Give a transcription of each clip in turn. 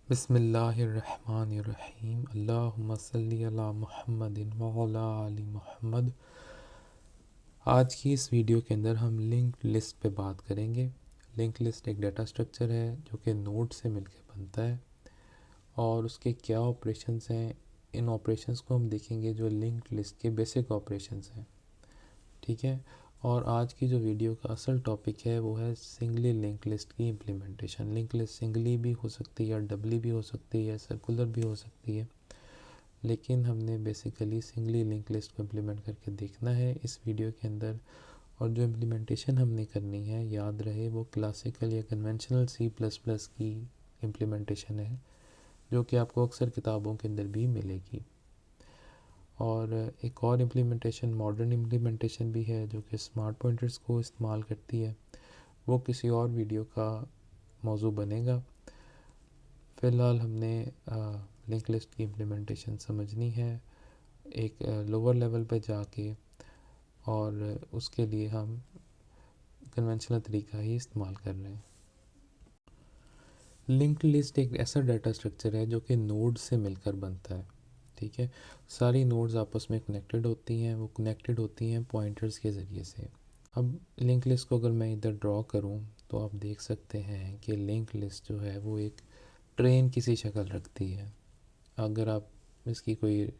बिस्मिल्लाहिर्रहमानिर्रहीम अल्लाहुम्मा सल्ली अला मुहम्मदिन व अला आलि मुहम्मद। आज की इस वीडियो के अंदर हम लिंक्ड लिस्ट पे बात करेंगे। लिंक्ड लिस्ट एक डाटा स्ट्रक्चर है जो कि नोड से मिलकर बनता है और उसके क्या ऑपरेशंस हैं। इन ऑपरेशंस को हम देखेंगे जो लिंक्ड लिस्ट के बेसिक ऑपरेशंस हैं, ठीक है। और आज की जो वीडियो का असल टॉपिक है वो है सिंगली लिंक लिस्ट की इम्प्लीमेंटेशन। लिंक लिस्ट सिंगली भी हो सकती है या डबली भी हो सकती है, सर्कुलर भी हो सकती है, लेकिन हमने बेसिकली सिंगली लिंक लिस्ट को इम्प्लीमेंट करके देखना है इस वीडियो के अंदर। और जो इम्प्लीमेंटेशन हमने करनी है, याद रहे, वो क्लासिकल या कन्वेंशनल C++ की इम्प्लीमेंटेशन है जो कि आपको अक्सर किताबों के अंदर भी मिलेगी। और एक और इम्प्लीमेंटेशन मॉडर्न इम्प्लीमेंटेशन भी है जो कि स्मार्ट पॉइंटर्स को इस्तेमाल करती है। वो किसी और वीडियो का मौजू बनेगा। फ़िलहाल हमने लिंक लिस्ट की इम्प्लीमेंटेशन समझनी है एक लोअर लेवल पे जाके, और उसके लिए हम कन्वेंशनल तरीका ही इस्तेमाल कर रहे हैं। लिंक्ड लिस्ट एक ऐसा डाटा स्ट्रक्चर है जो कि नोड से मिलकर बनता है, ठीक है। सारी नोड्स आपस में कनेक्टेड होती हैं, वो कनेक्टेड होती हैं पॉइंटर्स के ज़रिए से। अब लिंक लिस्ट को अगर मैं इधर ड्रॉ करूं तो आप देख सकते हैं कि लिंक लिस्ट जो है वो एक ट्रेन की सी शक्ल रखती है। अगर आप इसकी कोई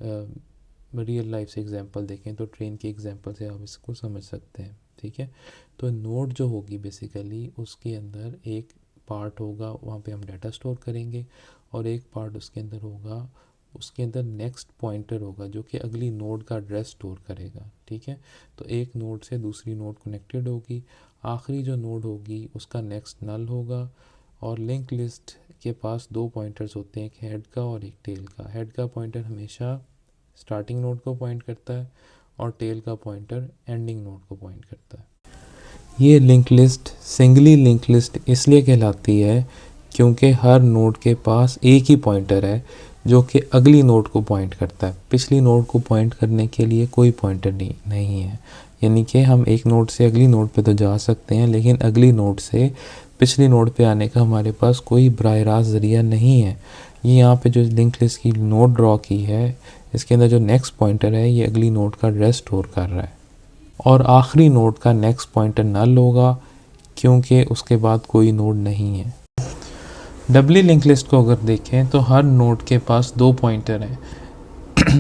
रियल लाइफ से एग्जांपल देखें तो ट्रेन की एग्जांपल से आप इसको समझ सकते हैं, ठीक है। तो नोड जो होगी बेसिकली उसके अंदर एक पार्ट होगा, वहाँ पे हम डाटा स्टोर करेंगे, और एक पार्ट उसके अंदर होगा, उसके अंदर नेक्स्ट पॉइंटर होगा जो कि अगली नोड का एड्रेस स्टोर करेगा, ठीक है। तो एक नोड से दूसरी नोड कनेक्टेड होगी, आखिरी जो नोड होगी उसका नेक्स्ट नल होगा। और लिंक लिस्ट के पास दो पॉइंटर्स होते हैं, एक हेड का और एक टेल का। हेड का पॉइंटर हमेशा स्टार्टिंग नोड को पॉइंट करता है और टेल का पॉइंटर एंडिंग नोड को पॉइंट करता है। ये link list singly link list इसलिए कहलाती है क्योंकि हर नोड के पास एक ही पॉइंटर है जो कि अगली नोड को पॉइंट करता है। पिछली नोड को पॉइंट करने के लिए कोई पॉइंटर नहीं है, यानी कि हम एक नोड से अगली नोड पे तो जा सकते हैं, लेकिन अगली नोड से पिछली नोड पे आने का हमारे पास कोई बराह रास्त ज़रिया नहीं है। ये यहाँ पे जो लिंक लिस्ट की नोड ड्रॉ की है, इसके अंदर जो नेक्स्ट पॉइंटर है ये अगली नोड का एड्रेस स्टोर कर रहा है, और आखिरी नोड का नेक्स्ट पॉइंटर नल होगा क्योंकि उसके बाद कोई नोड नहीं है। डबली लिंक लिस्ट को अगर देखें तो हर नोड के पास दो पॉइंटर हैं।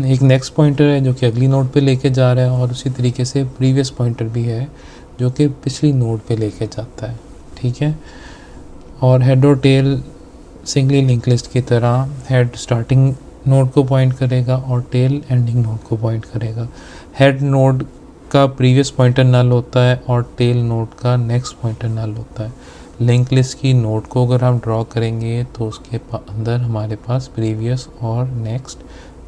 एक नेक्स्ट पॉइंटर है जो कि अगली नोड पे लेके जा रहा है, और उसी तरीके से प्रीवियस पॉइंटर भी है जो कि पिछली नोड पे लेके जाता है, ठीक है। और हेड और टेल सिंगली लिंक लिस्ट की तरह हेड स्टार्टिंग नोड को पॉइंट करेगा और टेल एंडिंग नोड को पॉइंट करेगा। हेड नोड का प्रीवियस पॉइंटर नल होता है और टेल नोड का नेक्स्ट पॉइंटर नल होता है। लिंक लिस्ट की नोड को अगर हम ड्रॉ करेंगे तो उसके अंदर हमारे पास प्रीवियस और नेक्स्ट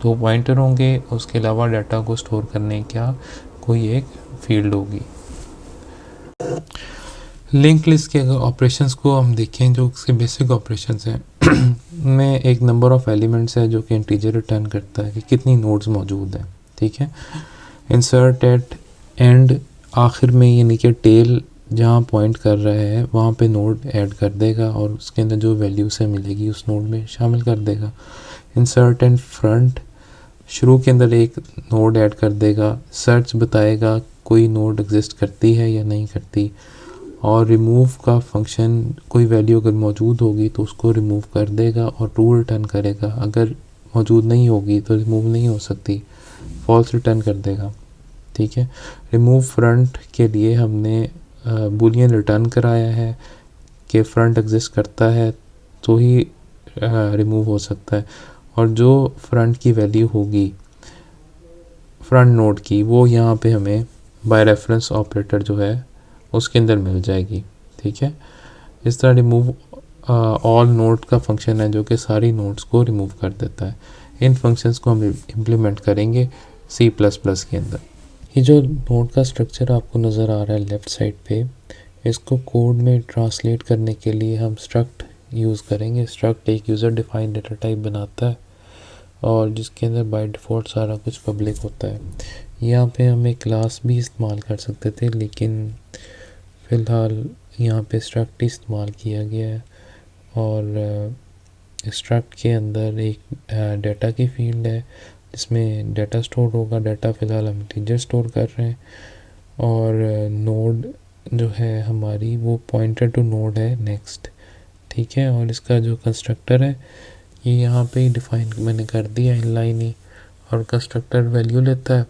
दो पॉइंटर होंगे, उसके अलावा डाटा को स्टोर करने का कोई एक फील्ड होगी। लिंक लिस्ट के अगर ऑपरेशंस को हम देखें जो उसके बेसिक ऑपरेशंस हैं में एक नंबर ऑफ़ एलिमेंट्स है जो कि इंटीजर रिटर्न करता है कि कितनी नोड्स मौजूद हैं, ठीक है। इंसर्ट एट एंड आखिर में, यानी कि टेल जहाँ पॉइंट कर रहा है वहाँ पे नोड ऐड कर देगा और उसके अंदर जो वैल्यू से मिलेगी उस नोड में शामिल कर देगा। इंसर्ट एंड फ्रंट शुरू के अंदर एक नोड ऐड कर देगा, सर्च बताएगा कोई नोड एग्जिस्ट करती है या नहीं करती। और रिमूव का फंक्शन, कोई वैल्यू अगर मौजूद होगी तो उसको रिमूव कर देगा और ट्रू रिटर्न करेगा, अगर मौजूद नहीं होगी तो रिमूव नहीं हो सकती, फॉल्स रिटर्न कर देगा, ठीक है। रिमूव फ्रंट के लिए हमने बूलियन रिटर्न कराया है कि फ्रंट एग्जिस्ट करता है तो ही रिमूव हो सकता है, और जो फ्रंट की वैल्यू होगी फ्रंट नोड की वो यहाँ पे हमें बाय रेफरेंस ऑपरेटर जो है उसके अंदर मिल जाएगी, ठीक है। इस तरह रिमूव ऑल नोड का फंक्शन है जो कि सारी नोड्स को रिमूव कर देता है। इन फंक्शंस को हम इम्प्लीमेंट करेंगे C++ के अंदर। ये जो नोड का स्ट्रक्चर आपको नज़र आ रहा है लेफ़्ट साइड पे, इसको कोड में ट्रांसलेट करने के लिए हम स्ट्रक्ट यूज़ करेंगे। स्ट्रक्ट एक यूज़र डिफाइंड डेटा टाइप बनाता है और जिसके अंदर बाय डिफ़ॉल्ट सारा कुछ पब्लिक होता है। यहाँ पे हम एक क्लास भी इस्तेमाल कर सकते थे, लेकिन फ़िलहाल यहाँ पे स्ट्रक्ट इस्तेमाल किया गया है। और स्ट्रक्ट के अंदर एक डाटा की फील्ड है जिसमें डाटा स्टोर होगा। डाटा फ़िलहाल हम इंटीजर स्टोर कर रहे हैं, और नोड जो है हमारी वो पॉइंटर टू नोड है नेक्स्ट, ठीक है। और इसका जो कंस्ट्रक्टर है ये यहाँ पे ही डिफ़ाइन मैंने कर दिया इनलाइन ही, और कंस्ट्रक्टर वैल्यू लेता है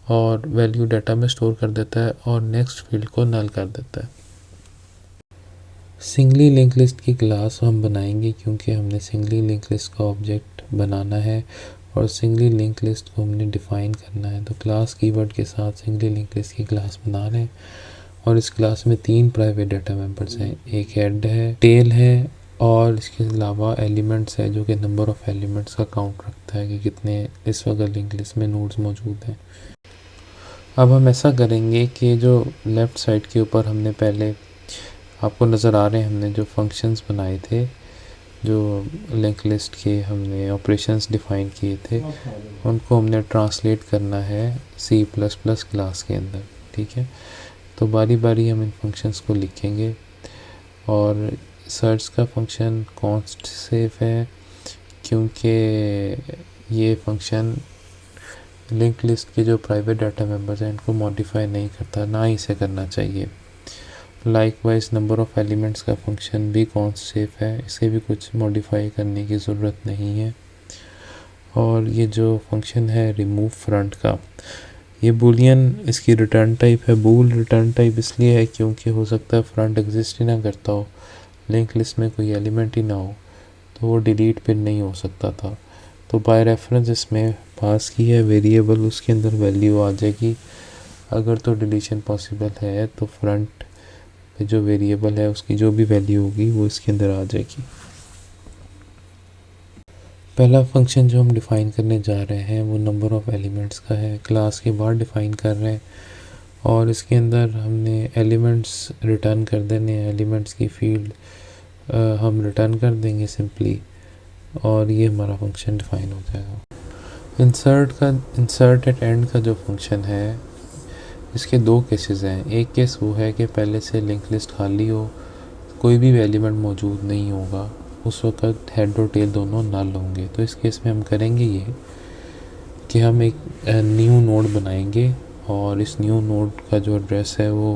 और वैल्यू डाटा में स्टोर कर देता है और नेक्स्ट फील्ड को नल कर देता है। सिंगली लिंक लिस्ट की क्लास हम बनाएंगे क्योंकि हमने सिंगली लिंक लिस्ट का ऑब्जेक्ट बनाना है और सिंगली लिंक लिस्ट को हमने डिफ़ाइन करना है। तो क्लास कीवर्ड के साथ सिंगली लिंक लिस्ट की क्लास बना रहे हैं, और इस क्लास में 3 प्राइवेट डाटा मेंबर्स हैं, एक हेड है, टेल है, और इसके अलावा एलिमेंट्स है जो कि नंबर ऑफ़ एलिमेंट्स का काउंट रखता है कि कितने इस वक्त लिंक लिस्ट में नोड्स मौजूद हैं। अब हम ऐसा करेंगे कि जो लेफ़्ट साइड के ऊपर हमने पहले आपको नज़र आ रहे हैं हमने जो फंक्शंस बनाए थे, जो लिंक लिस्ट के हमने ऑपरेशंस डिफ़ाइन किए थे, उनको हमने ट्रांसलेट करना है C++ क्लास के अंदर, ठीक है। तो बारी बारी हम इन फंक्शंस को लिखेंगे, और सर्च का फंक्शन कॉन्स्ट सेफ है क्योंकि ये फंक्शन लिंक लिस्ट के जो प्राइवेट डाटा मेंबर्स हैं इनको मॉडिफाई नहीं करता, ना ही इसे करना चाहिए। लाइकवाइज नंबर ऑफ़ एलिमेंट्स का फंक्शन भी कॉन्स्ट सेफ है, इसे भी कुछ मॉडिफाई करने की ज़रूरत नहीं है। और ये जो फंक्शन है रिमूव फ्रंट का, ये बूलियन इसकी रिटर्न टाइप है। बूल रिटर्न टाइप इसलिए है क्योंकि हो सकता है फ्रंट एग्जिस्ट ही ना करता हो, लिंक लिस्ट में कोई एलिमेंट ही ना हो, तो वो डिलीट फिर नहीं हो सकता था। तो बाय रेफरेंस इसमें पास की है वेरिएबल, उसके अंदर वैल्यू आ जाएगी। अगर तो डिलीशन पॉसिबल है तो फ्रंट पे जो वेरिएबल है उसकी जो भी वैल्यू होगी वो इसके अंदर आ जाएगी। पहला फंक्शन जो हम डिफ़ाइन करने जा रहे हैं वो नंबर ऑफ़ एलिमेंट्स का है, क्लास के बाहर डिफ़ाइन कर रहे हैं, और इसके अंदर हमने एलिमेंट्स रिटर्न कर देने हैं। एलिमेंट्स की फील्ड हम रिटर्न कर देंगे सिंपली, और ये हमारा फंक्शन डिफ़ाइन हो जाएगा। इंसर्ट एट एंड का जो फंक्शन है इसके 2 केसेस हैं। एक केस वो है कि पहले से लिंक लिस्ट खाली हो, कोई भी एलिमेंट मौजूद नहीं होगा, उस वक्त हेड और टेल दोनों नल होंगे। तो इस केस में हम करेंगे ये कि हम एक न्यू नोड बनाएंगे, और इस न्यू नोड का जो एड्रेस है वो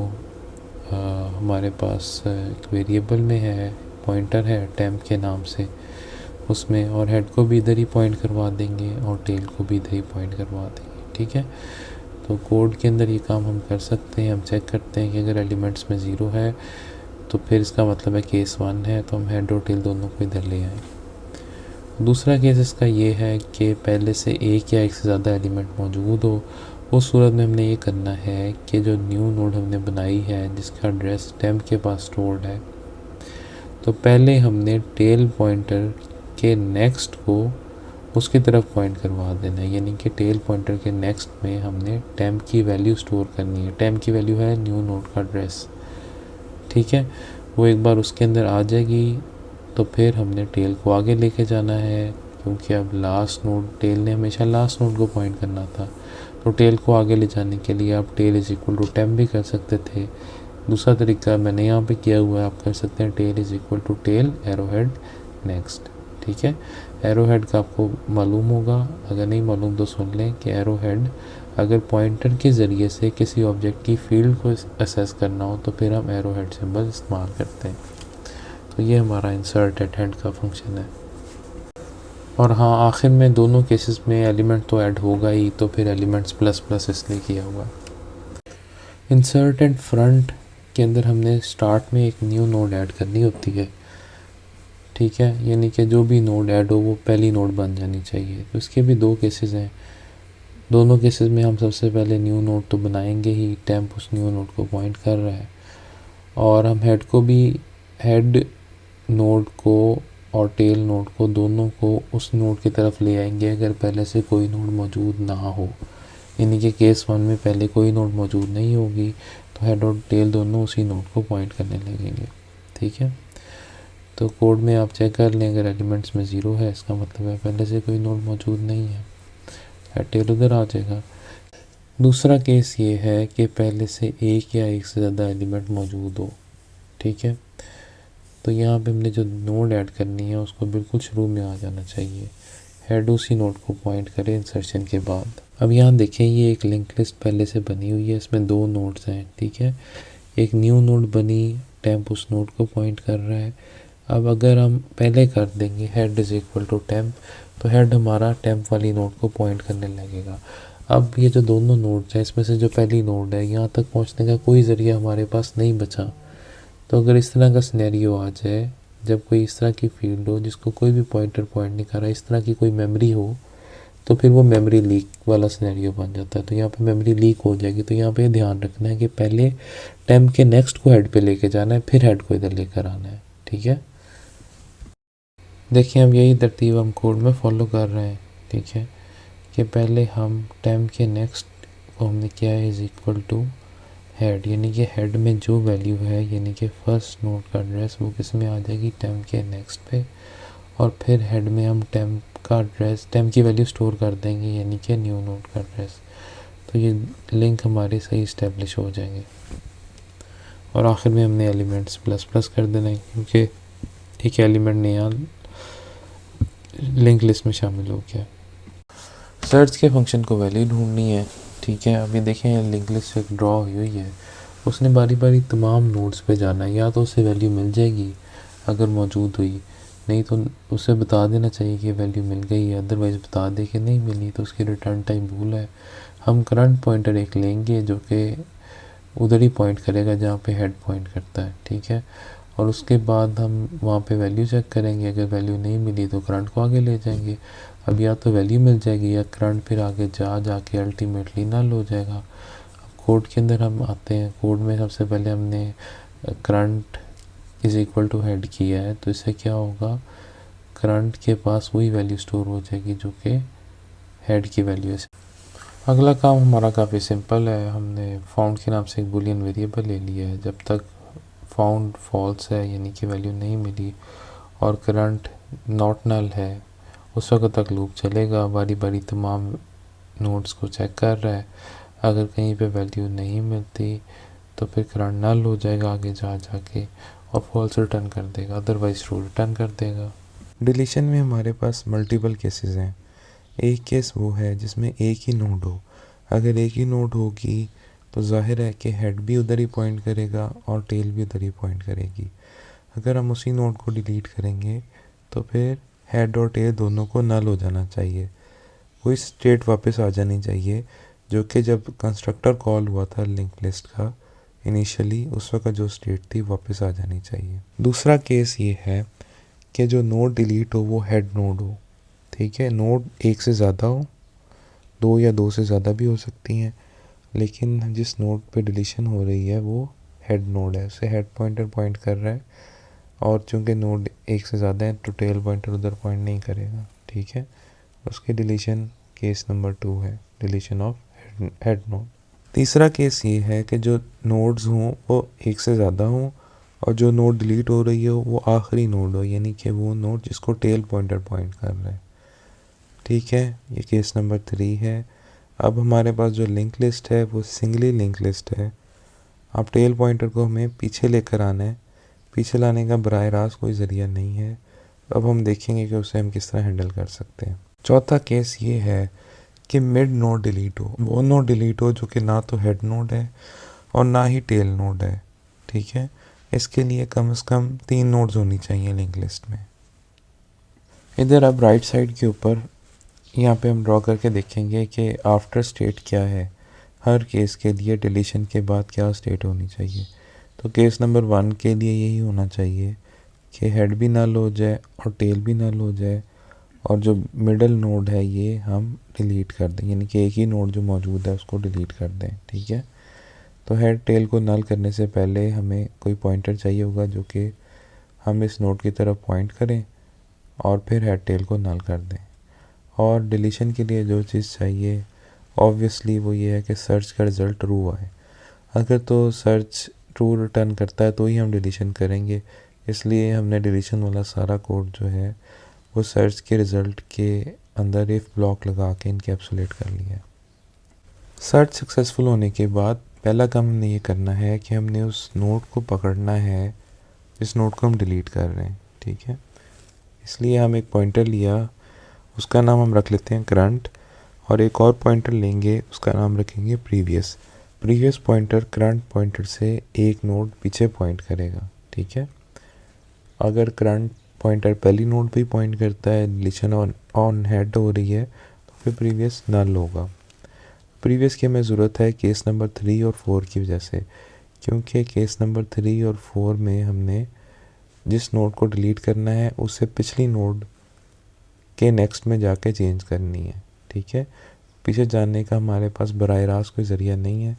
हमारे पास एक वेरिएबल में है, पॉइंटर है टेम्प के नाम से उसमें, और हेड को भी इधर ही पॉइंट करवा देंगे और टेल को भी इधर ही पॉइंट करवा देंगे, ठीक है। तो कोड के अंदर ये काम हम कर सकते हैं। हम चेक करते हैं कि अगर एलिमेंट्स में 0 है तो फिर इसका मतलब है केस 1 है, तो हम हेड और टेल दोनों को इधर ले आए। दूसरा केस इसका ये है कि पहले से एक या एक से ज़्यादा एलिमेंट मौजूद हो। उस सूरत में हमने ये करना है कि जो न्यू नोड हमने बनाई है जिसका एड्रेस टेम्प के पास स्टोर्ड है, तो पहले हमने टेल पॉइंटर के नेक्स्ट को उसकी तरफ पॉइंट करवा देना है, यानी कि टेल पॉइंटर के नेक्स्ट में हमने टेम्प की वैल्यू स्टोर करनी है। टेम्प की वैल्यू है न्यू नोड का एड्रेस, ठीक है। वो एक बार उसके अंदर आ जाएगी तो फिर हमने टेल को आगे लेके जाना है, क्योंकि अब लास्ट नोड, टेल ने हमेशा लास्ट नोड को पॉइंट करना था, तो टेल को आगे ले जाने के लिए आप tail is equal to temp भी कर सकते थे। दूसरा तरीका मैंने यहाँ पे किया हुआ है, आप कर सकते हैं tail is equal to tail arrow head next, ठीक है। एरो हेड का आपको मालूम होगा, अगर नहीं मालूम तो सुन लें कि एरो हेड अगर पॉइंटर के ज़रिए से किसी ऑब्जेक्ट की फील्ड को असेस करना हो तो फिर हम एरो हेड सिंबल इस्तेमाल करते हैं। तो ये हमारा इंसर्ट एट हेड का फंक्शन है। और हाँ, आखिर में दोनों केसेस में एलिमेंट तो ऐड होगा ही, तो फिर एलिमेंट्स प्लस प्लस इसलिए किया हुआ है। इंसर्ट एट फ्रंट के अंदर हमने स्टार्ट में एक न्यू नोड ऐड करनी होती है, ठीक है, यानी कि जो भी नोड ऐड हो वो पहली नोड बन जानी चाहिए। तो इसके भी 2 केसेस हैं। दोनों केसेस में हम सबसे पहले न्यू नोड तो बनाएंगे ही, टेम्प उस न्यू नोड को पॉइंट कर रहा है, और हम हेड को भी, हेड नोड को और टेल नोड को दोनों को उस नोड की तरफ ले आएंगे अगर पहले से कोई नोड मौजूद ना हो, यानी कि केस 1 में पहले कोई नोड मौजूद नहीं होगी तो हेड और टेल दोनों उसी नोड को पॉइंट करने लगेंगे, ठीक है। तो कोड में आप चेक कर लें, अगर एलिमेंट्स में 0 है इसका मतलब है पहले से कोई नोड मौजूद नहीं है, हेड टेल उधर आ जाएगा। दूसरा केस ये है कि पहले से एक या एक से ज़्यादा एलिमेंट मौजूद हो, ठीक है। तो यहाँ पे हमने जो नोड ऐड करनी है उसको बिल्कुल शुरू में आ जाना चाहिए, हेड उसी नोड को पॉइंट करे इंसर्शन के बाद। अब यहाँ देखें ये एक लिंक लिस्ट पहले से बनी हुई है, इसमें 2 नोड्स हैं, ठीक है। एक न्यू नोड बनी, टेम्प उस नोड को पॉइंट कर रहा है। अब अगर हम पहले कर देंगे head is equal to temp, तो हेड हमारा टेम्प वाली नोड को पॉइंट करने लगेगा। अब ये जो दोनों नोड्स हैं इसमें से जो पहली नोड है यहाँ तक पहुँचने का कोई ज़रिया हमारे पास नहीं बचा। तो अगर इस तरह का सिनेरियो आ जाए, जब कोई इस तरह की फील्ड हो जिसको कोई भी पॉइंटर पॉइंट नहीं कर रहा, इस तरह की कोई मेमोरी हो, तो फिर वो मेमोरी लीक वाला सिनेरियो बन जाता है। तो यहाँ पे मेमोरी लीक हो जाएगी। तो यहाँ पे ध्यान रखना है कि पहले टेम्प के नेक्स्ट को हेड पे लेके जाना है, फिर हेड को इधर लेकर आना है, ठीक है। देखिए अब यही तरतीब हम कोड में फॉलो कर रहे हैं, ठीक है, कि पहले हम टेम्प के नेक्स्ट को हमने किया है इज़ इक्वल टू हेड, यानी कि हेड में जो वैल्यू है, यानी कि फर्स्ट नोड का एड्रेस वो किस में आ जाएगी, टेम्प के नेक्स्ट पे, और फिर हेड में हम टेम्प का एड्रेस, टेम्प की वैल्यू स्टोर कर देंगे, यानी कि न्यू नोड का एड्रेस। तो ये लिंक हमारे सही इस्टेब्लिश हो जाएंगे। और आखिर में हमने एलिमेंट्स प्लस प्लस कर देना है, क्योंकि एक एलिमेंट नया लिंक लिस्ट में शामिल हो गया। सर्च के फंक्शन को वैल्यू ढूंढनी है, ठीक है। अभी देखें लिंक लिस्ट एक ड्रॉ हुई है, उसने बारी बारी तमाम नोड्स पे जाना है। या तो उसे वैल्यू मिल जाएगी अगर मौजूद हुई, नहीं तो उसे बता देना चाहिए कि वैल्यू मिल गई है, अदरवाइज़ बता दे कि नहीं मिली तो उसकी रिटर्न टाइम भूल है। हम करंट पॉइंटर एक लेंगे जो कि उधर ही पॉइंट करेगा जहाँ पे हेड पॉइंट करता है, ठीक है। और उसके बाद हम वहाँ पे वैल्यू चेक करेंगे, अगर वैल्यू नहीं मिली तो करंट को आगे ले जाएंगे। अब या तो वैल्यू मिल जाएगी या करंट फिर आगे जाके अल्टीमेटली नल हो जाएगा। अब कोड के अंदर हम आते हैं। कोड में सबसे पहले हमने current is equal to head किया है, तो इससे क्या होगा, करंट के पास वही वैल्यू स्टोर हो जाएगी जो कि हेड की वैल्यू है। अगला काम हमारा काफ़ी सिंपल है। हमने फाउंड के नाम से एक बुलियन वेरिएबल ले लिया है। जब तक फाउंड फॉल्स है, यानी कि वैल्यू नहीं मिली, और करंट नॉट नल है, उस वक्त तक लूप चलेगा, बारी बारी तमाम नोड्स को चेक कर रहा है। अगर कहीं पे वैल्यू नहीं मिलती तो फिर करंट नल हो जाएगा आगे जाके, और फॉल्स रिटर्न कर देगा, अदरवाइज ट्रू रिटर्न कर देगा। डिलीशन में हमारे पास मल्टीपल केसेस हैं। एक केस वो है जिसमें एक ही नोड हो। अगर एक ही नोड होगी तो जाहिर है कि हेड भी उधर ही पॉइंट करेगा और टेल भी उधर ही पॉइंट करेगी। अगर हम उसी नोड को डिलीट करेंगे तो फिर हेड और टेल दोनों को नल हो जाना चाहिए। वही स्टेट वापस आ जानी चाहिए जो कि जब कंस्ट्रक्टर कॉल हुआ था लिंक लिस्ट का इनिशियली, उस वक्त जो स्टेट थी वापस आ जानी चाहिए। दूसरा केस ये है कि जो नोड डिलीट हो वो हेड नोड हो, ठीक है। नोड एक से ज़्यादा हो, 2 या 2 से ज़्यादा भी हो सकती हैं, लेकिन जिस नोड पे डिलीशन हो रही है वो हेड नोड है, उसे हेड पॉइंटर पॉइंट कर रहा है, और चूंकि नोड एक से ज़्यादा है तो टेल पॉइंटर उधर पॉइंट नहीं करेगा, ठीक है। उसके डिलीशन केस नंबर 2 है, डिलीशन ऑफ हेड नोड। तीसरा केस ये है कि जो नोड्स हों वो एक से ज़्यादा हों, और जो नोड डिलीट हो रही हो वो आखिरी नोड हो, यानी कि वो नोड जिसको टेल पॉइंटर पॉइंट कर रहा है, ठीक है। ये केस नंबर 3 है। अब हमारे पास जो लिंक लिस्ट है वो सिंगली लिंक लिस्ट है। अब टेल पॉइंटर को हमें पीछे लेकर आना है, पीछे लाने का बराह रास्त कोई ज़रिया नहीं है। अब हम देखेंगे कि उसे हम किस तरह हैंडल कर सकते हैं। चौथा केस ये है कि मिड नोड डिलीट हो, वो नोड डिलीट हो जो कि ना तो हेड नोड है और ना ही टेल नोड है, ठीक है। इसके लिए कम से कम 3 नोड्स होनी चाहिए लिंक लिस्ट में। इधर अब राइट साइड के ऊपर यहाँ पे हम ड्रॉ करके देखेंगे कि आफ्टर स्टेट क्या है, हर केस के लिए डिलीशन के बाद क्या स्टेट होनी चाहिए। तो केस नंबर 1 के लिए यही होना चाहिए कि हेड भी नल हो जाए और टेल भी नल हो जाए, और जो मिडल नोड है ये हम डिलीट कर दें, यानी कि एक ही नोड जो मौजूद है उसको डिलीट कर दें, ठीक है। तो हेड टेल को नल करने से पहले हमें कोई पॉइंटर चाहिए होगा जो कि हम इस नोड की तरफ पॉइंट करें, और फिर हेड टेल को नल कर दें। और डिलीशन के लिए जो चीज़ चाहिए ऑब्वियसली वो ये है कि सर्च का रिज़ल्ट ट्रू आए। अगर तो सर्च ट्रू रिटर्न करता है तो ही हम डिलीशन करेंगे, इसलिए हमने डिलीशन वाला सारा कोड जो है वो सर्च के रिज़ल्ट के अंदर इफ़ ब्लॉक लगा के इनकैप्सुलेट कर लिया है। सर्च सक्सेसफुल होने के बाद पहला काम हमने ये करना है कि हमने उस नोड को पकड़ना है जिस नोड को हम डिलीट कर रहे हैं, ठीक है। इसलिए हम एक पॉइंटर लिया, उसका नाम हम रख लेते हैं करंट, और एक और पॉइंटर लेंगे, उसका नाम रखेंगे previous. Previous pointer current pointer से एक नोड पीछे पॉइंट करेगा, ठीक है। अगर करंट पॉइंटर पहली नोड पे पॉइंट करता है, डिलीशन ऑन हेड हो रही है, तो फिर प्रीवियस नल होगा। प्रीवियस की हमें ज़रूरत है केस नंबर 3 और 4 की वजह से, क्योंकि केस नंबर 3 और 4 में हमने जिस नोड को डिलीट करना है उससे पिछली नोड के नेक्स्ट में जाके चेंज करनी है, ठीक है। पीछे जाने का हमारे पास बराह रास्त कोई ज़रिया नहीं है,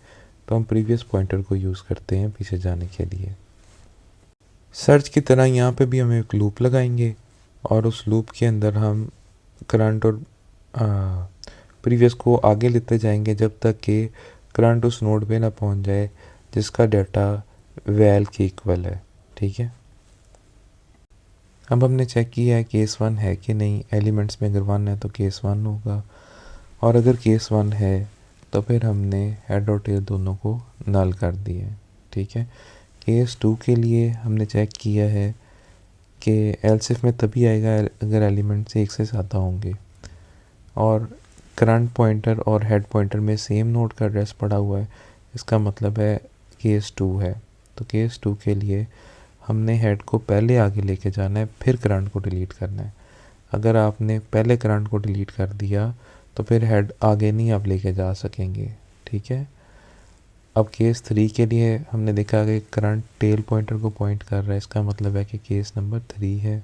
तो हम प्रीवियस पॉइंटर को यूज़ करते हैं पीछे जाने के लिए। सर्च की तरह यहाँ पे भी हम एक लूप लगाएंगे, और उस लूप के अंदर हम करंट और प्रीवियस को आगे लेते जाएंगे जब तक कि करंट उस नोड पे ना पहुँच जाए जिसका डाटा वैल के इक्वल है, ठीक है। अब हमने चेक किया है केस 1 है कि नहीं, एलिमेंट्स में अगर 1 है तो केस 1 होगा, और अगर केस 1 है तो फिर हमने हेड और टेल दोनों को नल कर दिया है, ठीक है। केस 2 के लिए हमने चेक किया है कि एल्सिफ में तभी आएगा अगर एलिमेंट्स एक से ज़्यादा होंगे, और करंट पॉइंटर और हेड पॉइंटर में सेम नोड का एड्रेस पड़ा हुआ है, इसका मतलब है केस 2 है। तो केस 2 के लिए हमने हेड को पहले आगे लेके जाना है, फिर करंट को डिलीट करना है। अगर आपने पहले करंट को डिलीट कर दिया तो फिर हेड आगे नहीं आप लेके जा सकेंगे, ठीक है। अब केस 3 के लिए हमने देखा कि करंट टेल पॉइंटर को पॉइंट कर रहा है, इसका मतलब है कि केस नंबर 3 है।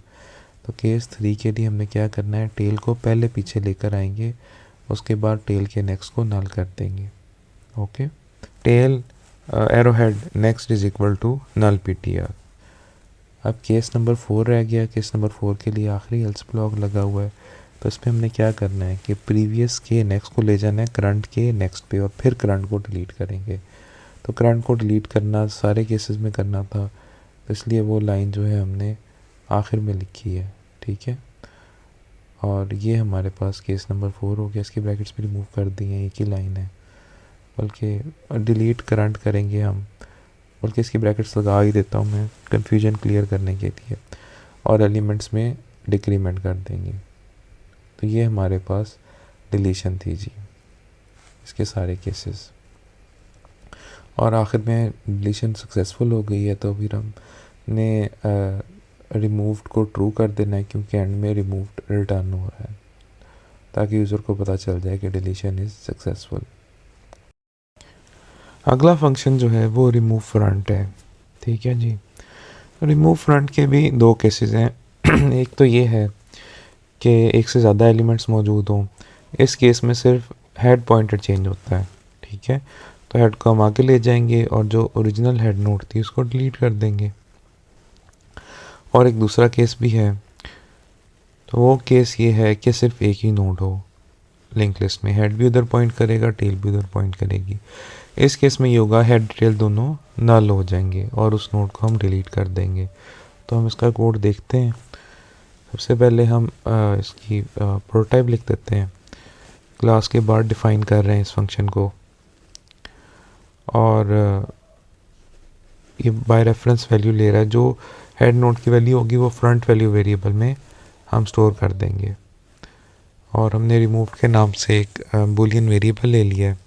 तो केस 3 के लिए हमने क्या करना है, टेल को पहले पीछे लेकर आएंगे, उसके बाद टेल के नेक्स्ट को नल कर देंगे, okay. Tail arrow head next is equal to null PTR। अब केस नंबर 4 रह गया। केस नंबर 4 के लिए आखिरी एल्स ब्लॉक लगा हुआ है, तो इसमें हमने क्या करना है कि प्रीवियस के नेक्स्ट को ले जाना है करंट के नेक्स्ट पे, और फिर करंट को डिलीट करेंगे। तो करंट को डिलीट करना सारे केसेस में करना था, तो इसलिए वो लाइन जो है हमने आखिर में लिखी है, ठीक है। और ये हमारे पास केस नंबर 4 हो गया। इसकी ब्रैकेट्स भी रिमूव कर दी हैं, एक ही लाइन है, बल्कि डिलीट करंट करेंगे हम, बल्कि इसकी ब्रैकेट्स लगा ही देता हूँ मैं कन्फ्यूजन क्लियर करने के लिए, और एलिमेंट्स में डिक्रीमेंट कर देंगे। तो ये हमारे पास डिलीशन थी जी, इसके सारे केसेस, और आखिर में डिलीशन सक्सेसफुल हो गई है। तो फिर हमने रिमूव्ड को ट्रू कर देना है, क्योंकि एंड में रिमूव्ड रिटर्न हो रहा है, ताकि यूज़र को पता चल जाए कि डिलीशन इज़ सक्सेसफुल। अगला फंक्शन जो है वो रिमूव फ्रंट है, ठीक है जी। रिमूव फ्रंट के भी दो केसेस हैं। एक तो ये है कि एक से ज़्यादा एलिमेंट्स मौजूद हों, इस केस में सिर्फ हेड पॉइंटर चेंज होता है, ठीक है। तो हेड को हम आगे ले जाएंगे और जो ओरिजिनल हेड नोड थी उसको डिलीट कर देंगे। और एक दूसरा केस भी है, तो वो केस ये है कि सिर्फ एक ही नोड हो लिंक लिस्ट में, हेड भी उधर पॉइंट करेगा, टेल भी उधर पॉइंट करेगी। इस केस में ये होगा हेड टेल दोनों नल हो जाएंगे और उस नोड को हम डिलीट कर देंगे। तो हम इसका कोड देखते हैं। सबसे पहले हम इसकी प्रोटोटाइप लिख देते हैं। क्लास के बाद डिफ़ाइन कर रहे हैं इस फंक्शन को, और ये बाय रेफरेंस वैल्यू ले रहा है। जो हेड नोड की वैल्यू होगी वो फ्रंट वैल्यू वेरिएबल में हम स्टोर कर देंगे। और हमने रिमूव के नाम से एक बूलियन वेरिएबल ले लिया है,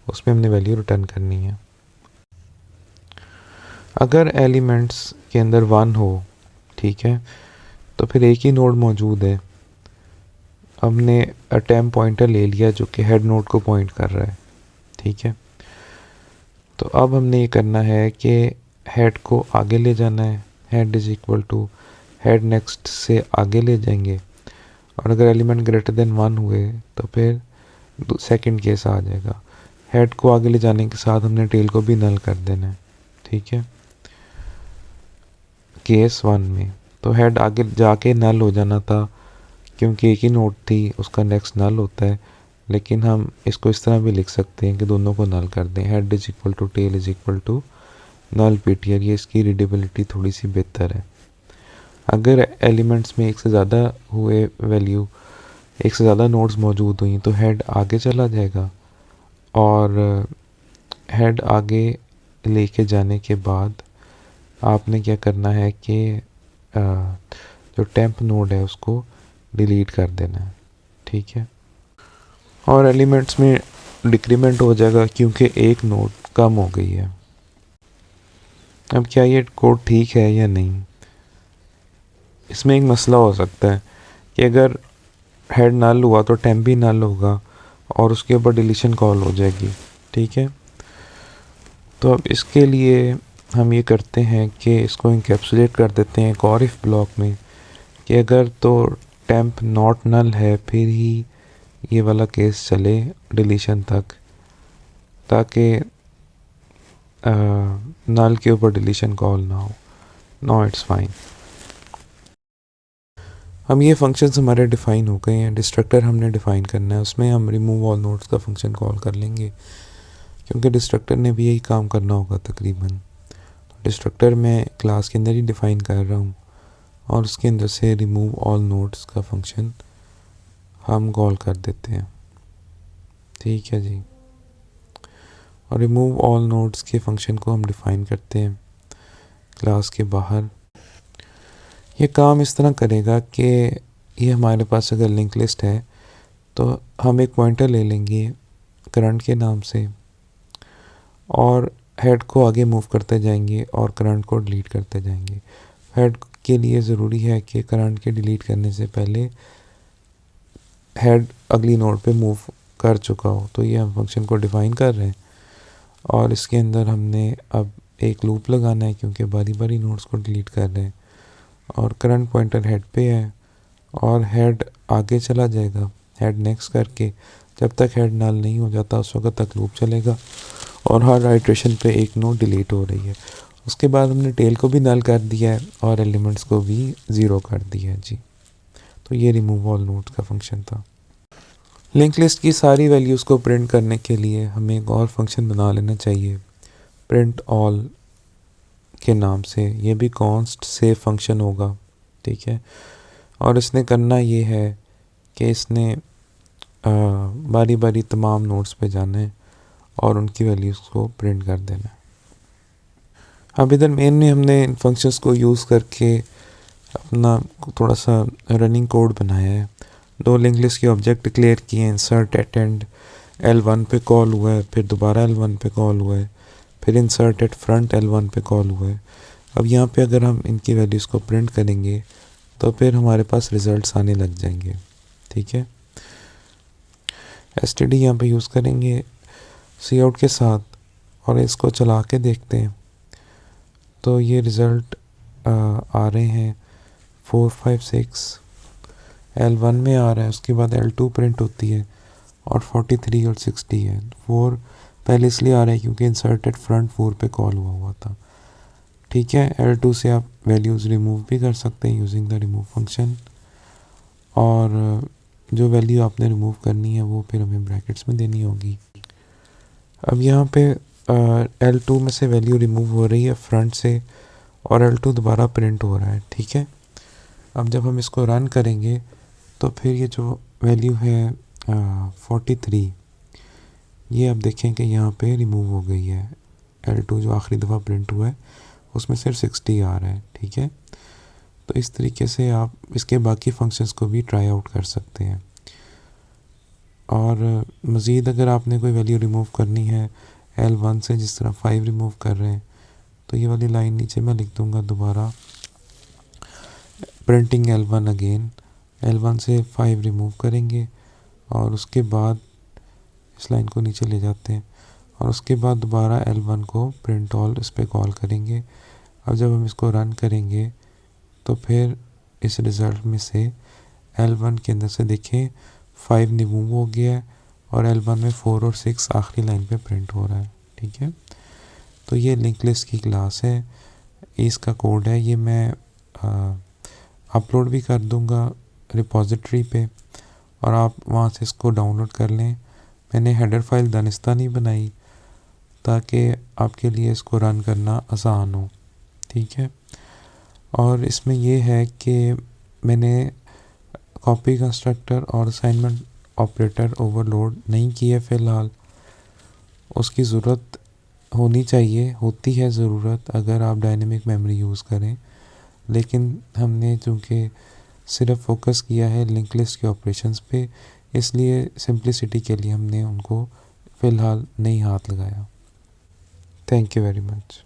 उसमें हमने वैल्यू रिटर्न करनी है। अगर एलिमेंट्स के अंदर 1 हो, ठीक है, तो फिर एक ही नोड मौजूद है। हमने अटैम्प पॉइंटर ले लिया जो कि हेड नोड को पॉइंट कर रहा है, ठीक है। तो अब हमने ये करना है कि हेड को आगे ले जाना है, head is equal to head next से आगे ले जाएंगे, और अगर एलिमेंट ग्रेटर देन 1 हुए तो फिर सेकंड केस आ जाएगा। हेड को आगे ले जाने के साथ हमने टेल को भी नल कर देना है, ठीक है, केस 1 में। तो हेड आगे जाके नल हो जाना था, क्योंकि एक ही नोड थी, उसका नेक्स्ट नल होता है। लेकिन हम इसको इस तरह भी लिख सकते हैं कि दोनों को नल कर दें, head is equal to tail is equal to null PTR। ये इसकी रीडेबिलिटी थोड़ी सी बेहतर है। अगर एलिमेंट्स में एक से ज़्यादा हुए वैल्यू, एक से ज़्यादा नोड्स मौजूद हुई, तो हेड आगे चला जाएगा, और हेड आगे लेके जाने के बाद आपने क्या करना है कि जो टेम्प नोड है उसको डिलीट कर देना है, ठीक है। और एलिमेंट्स में डिक्रीमेंट हो जाएगा क्योंकि एक नोड कम हो गई है। अब क्या ये कोड ठीक है या नहीं, इसमें एक मसला हो सकता है कि अगर हेड नल हुआ तो टेम्प भी नल होगा और उसके ऊपर डिलीशन कॉल हो जाएगी, ठीक है। तो अब इसके लिए हम ये करते हैं कि इसको इंकैप्सुलेट कर देते हैं एक और इफ ब्लॉक में कि अगर तो टेम्प नॉट नल है फिर ही ये वाला केस चले डिलीशन तक, ताकि नल के ऊपर डिलीशन कॉल ना हो। No it's fine. हम ये फंक्शंस हमारे डिफ़ाइन हो गए हैं। डिस्ट्रक्टर हमने डिफ़ाइन करना है, उसमें हम रिमूव ऑल नोड्स का फंक्शन कॉल कर लेंगे क्योंकि डिस्ट्रक्टर ने भी यही काम करना होगा तकरीबन। डिस्ट्रक्टर मैं क्लास के अंदर ही डिफ़ाइन कर रहा हूँ और उसके अंदर से रिमूव ऑल नोड्स का फंक्शन हम कॉल कर देते हैं, ठीक है जी। और रिमूव ऑल नोड्स के फंक्शन को हम डिफ़ाइन करते हैं क्लास के बाहर। ये काम इस तरह करेगा कि ये हमारे पास अगर लिंक लिस्ट है तो हम एक पॉइंटर ले लेंगे करंट के नाम से और हेड को आगे मूव करते जाएंगे और करंट को डिलीट करते जाएंगे। हेड के लिए ज़रूरी है कि करंट के डिलीट करने से पहले हेड अगली नोड पे मूव कर चुका हो। तो ये हम फंक्शन को डिफ़ाइन कर रहे हैं और इसके अंदर हमने अब एक लूप लगाना है क्योंकि बारी बारी नोड्स को डिलीट कर रहे हैं और करंट पॉइंटर हेड पे है और हेड आगे चला जाएगा हेड नेक्स्ट करके। जब तक हेड नल नहीं हो जाता उस वक्त तक लूप चलेगा और हर आइट्रेशन पे एक नोड डिलीट हो रही है। उसके बाद हमने टेल को भी नल कर दिया है और एलिमेंट्स को भी ज़ीरो कर दिया है जी। तो ये रिमूव ऑल नोड्स का फंक्शन था। लिंक लिस्ट की सारी वैल्यूज़ को प्रिंट करने के लिए हमें एक और फंक्शन बना लेना चाहिए प्रिंट ऑल के नाम से। ये भी कॉन्स्ट सेव फंक्शन होगा, ठीक है। और इसने करना ये है कि इसने बारी बारी तमाम नोड्स पे जाना है और उनकी वैल्यूज़ को प्रिंट कर देना है। अब इधर मेन में हमने इन फंक्शंस को यूज़ करके अपना थोड़ा सा रनिंग कोड बनाया है। दो लिंक लिस्ट के ऑब्जेक्ट डिक्लेयर किए हैं, इंसर्ट एट एंड L1 पे कॉल हुआ है, फिर दोबारा L1 पे कॉल हुआ है, फिर इंसर्ट एट फ्रंट L1 पे कॉल हुआ है। अब यहाँ पे अगर हम इनकी वैल्यूज़ को प्रिंट करेंगे तो फिर हमारे पास रिज़ल्ट्स आने लग जाएंगे, ठीक है। std यहाँ पे यूज़ करेंगे cout के साथ और इसको चला के देखते हैं तो ये रिज़ल्ट आ रहे हैं 4 5 6 L1 में आ रहा है, उसके बाद L2 प्रिंट होती है और 43 और 60 है। 4 पहले इसलिए आ रहा है क्योंकि इंसर्टेड फ्रंट 4 पे कॉल हुआ था, ठीक है। L2 से आप वैल्यूज़ रिमूव भी कर सकते हैं यूजिंग द रिमूव फंक्शन और जो वैल्यू आपने रिमूव करनी है वो फिर हमें ब्रैकेट्स में देनी होगी। अब यहाँ पे L2 में से वैल्यू रिमूव हो रही है फ्रंट से और L2 दोबारा प्रिंट हो रहा है, ठीक है। अब जब हम इसको रन करेंगे तो फिर ये जो वैल्यू है 43 ये अब देखें कि यहाँ पे रिमूव हो गई है। L2 जो आखिरी दफ़ा प्रिंट हुआ है उसमें सिर्फ 60 आ रहा है, ठीक है। तो इस तरीके से आप इसके बाकी फंक्शंस को भी ट्राई आउट कर सकते हैं। और मज़ीद अगर आपने कोई वैल्यू रिमूव करनी है L1 से, जिस तरह 5 रिमूव कर रहे हैं, तो ये वाली लाइन नीचे मैं लिख दूँगा दोबारा, प्रिंटिंग L1 अगेन। L1 से 5 रिमूव करेंगे और उसके बाद इस लाइन को नीचे ले जाते हैं और उसके बाद दोबारा L1 को प्रिंट ऑल इस पर कॉल करेंगे। अब जब हम इसको रन करेंगे तो फिर इस रिज़ल्ट में से L1 के अंदर से देखें 5 रिमूव हो गया है और L1 में 4 और 6 आखिरी लाइन पे प्रिंट हो रहा है, ठीक है। तो ये लिंक लिस्ट की क्लास है, इसका कोड है, ये मैं अपलोड भी कर दूंगा रिपॉजिटरी पे और आप वहाँ से इसको डाउनलोड कर लें। मैंने हेडर फाइल दानिस्ता नहीं बनाई ताकि आपके लिए इसको रन करना आसान हो, ठीक है। और इसमें ये है कि मैंने कॉपी कंस्ट्रक्टर और असाइनमेंट ऑपरेटर ओवरलोड नहीं किए फ़िलहाल, उसकी ज़रूरत होनी चाहिए, होती है ज़रूरत अगर आप डायनेमिक मेमोरी यूज़ करें, लेकिन हमने चूँकि सिर्फ फोकस किया है लिंक लिस्ट के ऑपरेशंस पे, इसलिए सिंप्लिसिटी के लिए हमने उनको फ़िलहाल नहीं हाथ लगाया। Thank you very much.